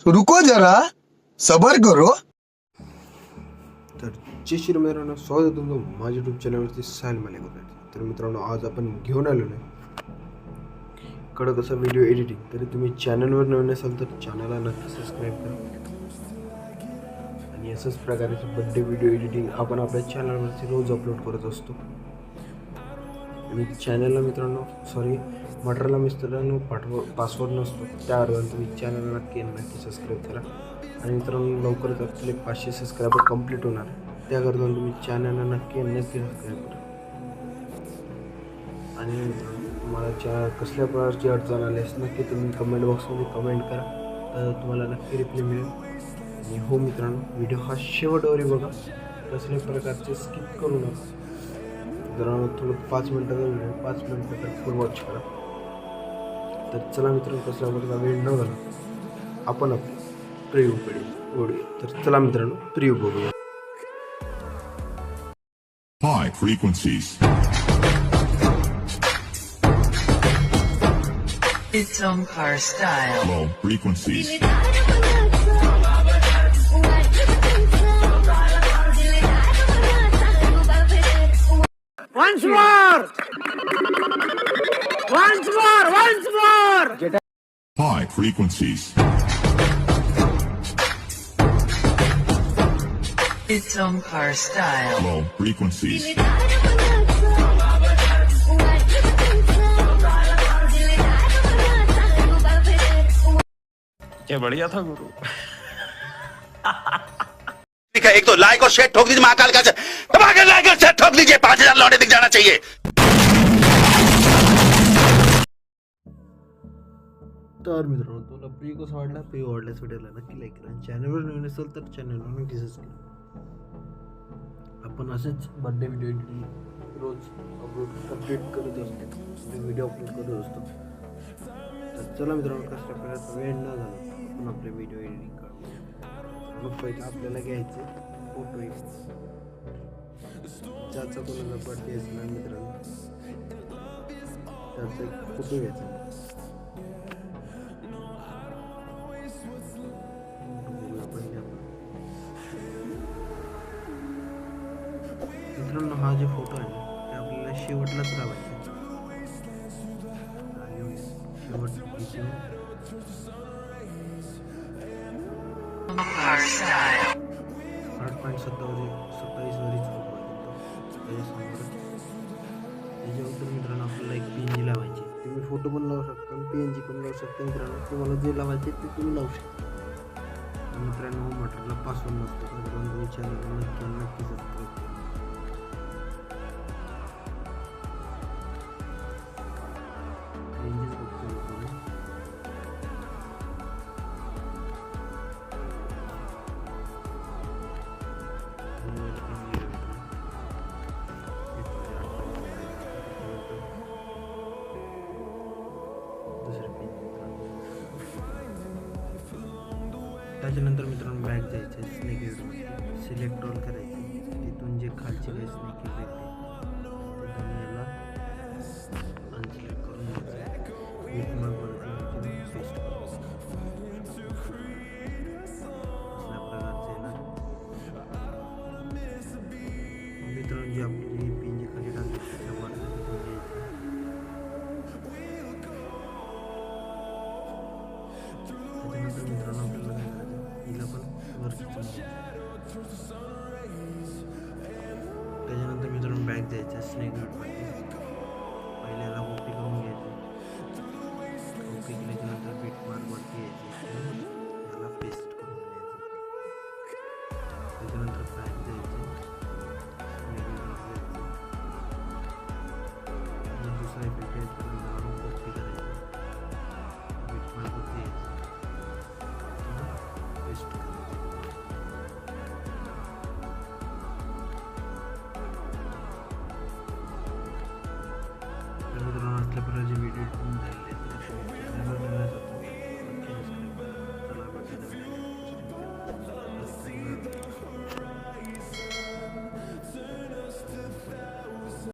रुको जरा सबर करो. तर जय श्री मित्रांनो, स्वागत आहे तुमचं माझ्या यूट्यूब चॅनलवरती साहिल मालेगाव. तर मित्रांनो, आज आपण घेऊन आलेलो आहे कडक असा व्हिडिओ एडिटिंग. तरी तुम्ही चॅनलवर नवीन असाल तर चॅनलला नक्की सबस्क्राईब करा. आणि असंच प्रकारचे बड्डे व्हिडिओ एडिटिंग आपण आपल्या चॅनलवरती रोज अपलोड करत असतो. आणि चॅनलला मित्रांनो मटेरियलला मित्रांनो पासवर्ड नसतो, त्या अर्थाने तुम्ही चॅनलला नक्की सबस्क्राईब करा. आणि मित्रांनो, लवकरच आपले 500 सबस्क्रायबर कंप्लीट होणार, त्याकरता तुम्ही चॅनलला नक्की सबस्क्राईब करा. आणि मित्रांनो, तुम्हाला कसल्या प्रकारची अडचण आल्यास नक्की तुम्ही कमेंट बॉक्समध्ये कमेंट करा, तर तुम्हाला नक्की रिप्लाय मिळेल. आणि हो मित्रांनो, व्हिडिओ हा शेवटवरी बघा, कसल्या प्रकारचे स्किप करू नका. जरा थोडं 5 मिनटाचा व्हिडिओ, 5 मिनटं तर फुल वॉच करा. तर चला मित्रांनो, कसल्या प्रकारचा वेळ न घाला आपण आपली प्रिव्ह्यूकडे ओढूया. तर चला मित्रांनो, प्रिव्ह्यू बघूया. High frequencies. It's Omkar style. Low frequencies. Once more! Once more! Once more! High frequencies. It's Omkar style. Low frequencies. क्या बढ़िया था गुरु. ठीक है, एक तो लाइक और शेयर ठोक दीजिए, महाकाल का दबाकर लाइक और शेयर ठोक दीजिए. 5000 लौटे दिख जाना चाहिए. तर मित्रांनो, तुला प्रिव्ह्यू कसा वाटला? प्रिव्ह्यू आवडल्यास व्हिडिओला नक्की लाईक करा. चॅनलवर नवीन असेल तर चॅनलला नक्की सबस्क्राईब करा. आपण असेच बर्थडे व्हिडिओ एडिटिंग रोज अपलोड करत असतो, व्हिडिओ अपलोड करत असतो. तर चला मित्रांनो, कसल्या प्रकारचा वेळ न झाला आपण आपले व्हिडिओ एडिटिंग करू. मग पहिलं आपल्याला घ्यायचे फोटो. ज्याचा कोणाचा बर्थडे असेल ना मित्रांनो, त्याचा एक फोटो घ्यायचा. मित्रांनो, हा जे फोटो आहे ना, ते आपल्याला शेवटलाच लावायचा. Omkar style. 8.27 वरीच फोटो आहे त्याच्यासमोर. त्याच्यानंतर मित्रांनो, आपल्याला एक PNG लावायची. तुम्ही फोटो पण लावू शकता आणि PNG पण लावू शकता. मित्रांनो, तुम्हाला जे लावायचे ते तुम्ही लावू शकता. मित्रांनो, मटेरियलला पासवर्ड नसतो, मित्रांनो तुम्ही चॅनलला नक्की सबस्क्राईब करा. PNGच बघतो मित्रांनो. त्याच्यानंतर मित्रांनो, बॅक जायचं, स्नेक सिलेक्ट ऑल करायची. तिथून जे खालचे काही स्नेक भेटते ते तुम्ही याला अनसिलेक्ट करून घ्यायचं. एक मार्कवरती पेस्ट असल्या प्रकारचे येणार. मित्रांनो, जी आपली PNG खाली टाकली त्याच्या वरती तिथून घ्यायचं. त्याच्यानंतर मित्रांनो, आपल्याला काय करायचं, हिला पण वरती त्याच्यानंतर मित्रांनो, बॅक जायचं, स्नेक नोटवरती पहिल्याला कॉपी करून घ्यायचं. कॉपी केल्याच्यानंतर बीट मार्कवरती यायचं, याला पेस्ट करून घ्यायचं. त्याच्यानंतर बॅक जायचं, दुसरा इफेक्ट यायचं, कॉपी करायचं, बीट मार्कवरती यायचं, पेस्ट करायचं.